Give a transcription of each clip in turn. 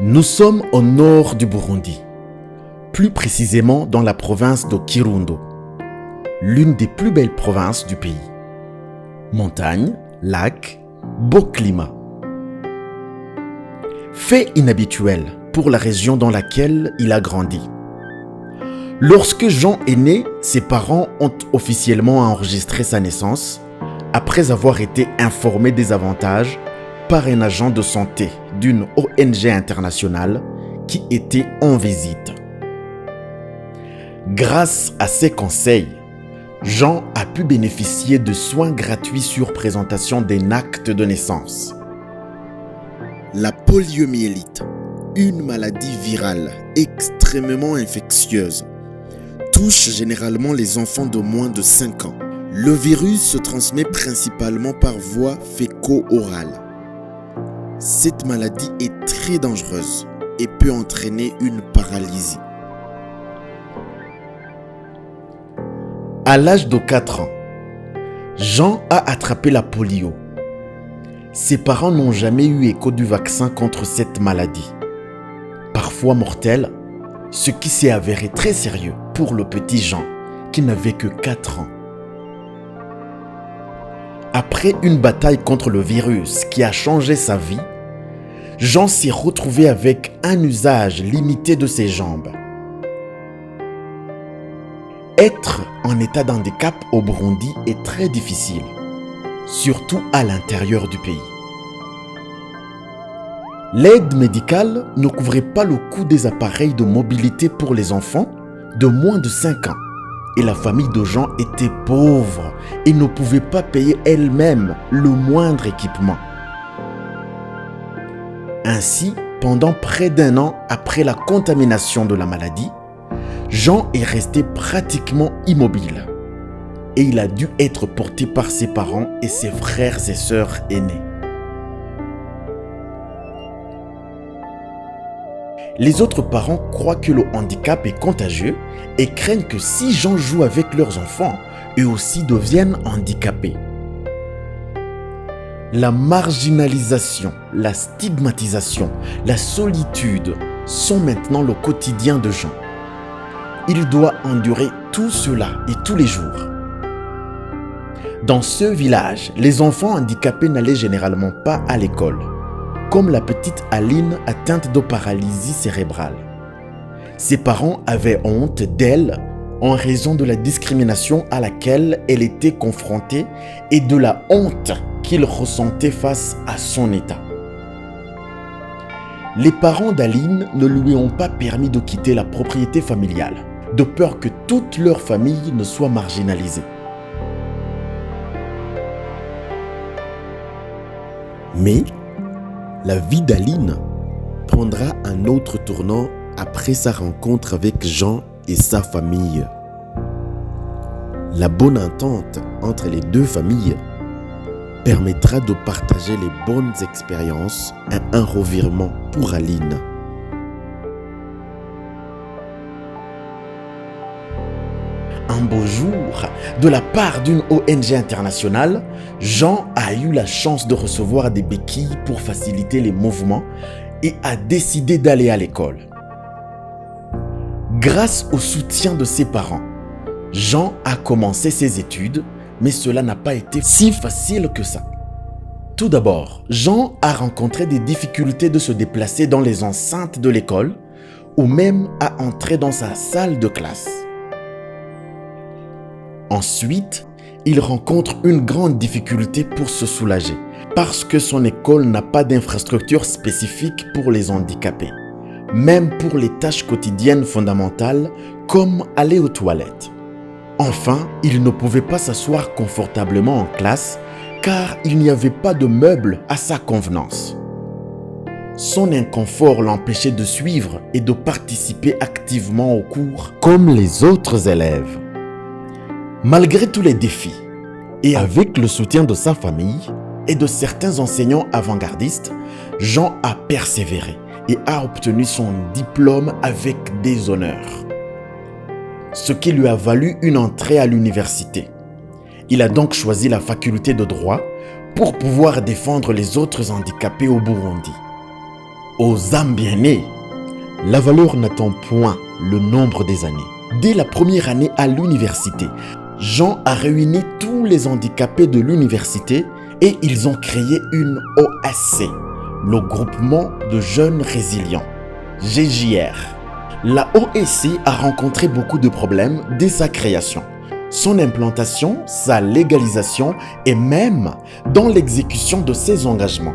Nous sommes au nord du Burundi, plus précisément dans la province de Kirundo, l'une des plus belles provinces du pays. Montagnes, lacs, beau climat. Fait inhabituel pour la région dans laquelle il a grandi. Lorsque Jean est né, ses parents ont officiellement enregistré sa naissance après avoir été informés des avantages par un agent de santé d'une ONG internationale qui était en visite. Grâce à ces conseils, Jean a pu bénéficier de soins gratuits sur présentation d'un acte de naissance. La poliomyélite, une maladie virale extrêmement infectieuse, touche généralement les enfants de moins de 5 ans. Le virus se transmet principalement par voie féco-orale. Cette maladie est très dangereuse et peut entraîner une paralysie. À l'âge de 4 ans, Jean a attrapé la polio. Ses parents n'ont jamais eu écho du vaccin contre cette maladie, parfois mortelle, ce qui s'est avéré très sérieux pour le petit Jean qui n'avait que 4 ans. Après une bataille contre le virus qui a changé sa vie, Jean s'est retrouvé avec un usage limité de ses jambes. Être en état d'handicap au Burundi est très difficile, surtout à l'intérieur du pays. L'aide médicale ne couvrait pas le coût des appareils de mobilité pour les enfants de moins de 5 ans et la famille de Jean était pauvre et ne pouvait pas payer elle-même le moindre équipement. Ainsi, pendant près d'1 an après la contamination de la maladie, Jean est resté pratiquement immobile et il a dû être porté par ses parents et ses frères et sœurs aînés. Les autres parents croient que le handicap est contagieux et craignent que si Jean joue avec leurs enfants, eux aussi deviennent handicapés. La marginalisation, la stigmatisation, la solitude sont maintenant le quotidien de Jean. Il doit endurer tout cela et tous les jours. Dans ce village, les enfants handicapés n'allaient généralement pas à l'école, comme la petite Aline atteinte de paralysie cérébrale. Ses parents avaient honte d'elle en raison de la discrimination à laquelle elle était confrontée et de la honte qu'ils ressentaient face à son état. Les parents d'Aline ne lui ont pas permis de quitter la propriété familiale, de peur que toute leur famille ne soit marginalisée. Mais la vie d'Aline prendra un autre tournant après sa rencontre avec Jean et sa famille. La bonne entente entre les deux familles permettra de partager les bonnes expériences et un revirement pour Aline. Un beau jour, de la part d'une ONG internationale, Jean a eu la chance de recevoir des béquilles pour faciliter les mouvements et a décidé d'aller à l'école. Grâce au soutien de ses parents, Jean a commencé ses études, mais cela n'a pas été si facile que ça. Tout d'abord, Jean a rencontré des difficultés de se déplacer dans les enceintes de l'école ou même à entrer dans sa salle de classe. Ensuite, il rencontre une grande difficulté pour se soulager parce que son école n'a pas d'infrastructure spécifique pour les handicapés, même pour les tâches quotidiennes fondamentales comme aller aux toilettes. Enfin, il ne pouvait pas s'asseoir confortablement en classe car il n'y avait pas de meubles à sa convenance. Son inconfort l'empêchait de suivre et de participer activement aux cours comme les autres élèves. Malgré tous les défis, et avec le soutien de sa famille et de certains enseignants avant-gardistes, Jean a persévéré et a obtenu son diplôme avec des honneurs, ce qui lui a valu une entrée à l'université. Il a donc choisi la faculté de droit pour pouvoir défendre les autres handicapés au Burundi. Aux âmes bien-nées, la valeur n'attend point le nombre des années. Dès la première année à l'université, Jean a réuni tous les handicapés de l'université et ils ont créé une OSC, le groupement de jeunes résilients, GJR. La OSC a rencontré beaucoup de problèmes dès sa création, son implantation, sa légalisation et même dans l'exécution de ses engagements.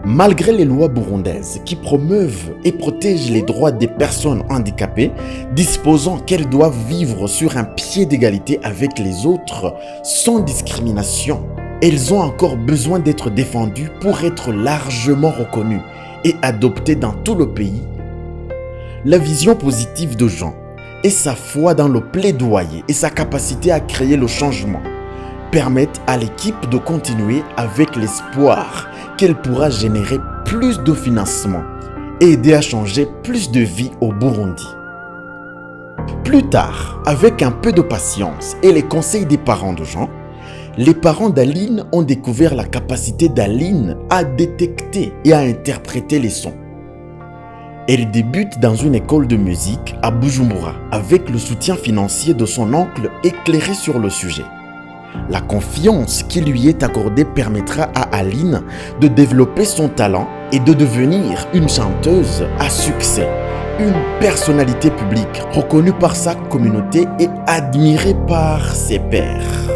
Malgré les lois burundaises qui promeuvent et protègent les droits des personnes handicapées, disposant qu'elles doivent vivre sur un pied d'égalité avec les autres sans discrimination, elles ont encore besoin d'être défendues pour être largement reconnues et adoptées dans tout le pays. La vision positive de Jean et sa foi dans le plaidoyer et sa capacité à créer le changement permettent à l'équipe de continuer avec l'espoir qu'elle pourra générer plus de financement et aider à changer plus de vies au Burundi. Plus tard, avec un peu de patience et les conseils des parents de Jean, les parents d'Aline ont découvert la capacité d'Aline à détecter et à interpréter les sons. Elle débute dans une école de musique à Bujumbura avec le soutien financier de son oncle éclairé sur le sujet. La confiance qui lui est accordée permettra à Aline de développer son talent et de devenir une chanteuse à succès, une personnalité publique reconnue par sa communauté et admirée par ses pairs.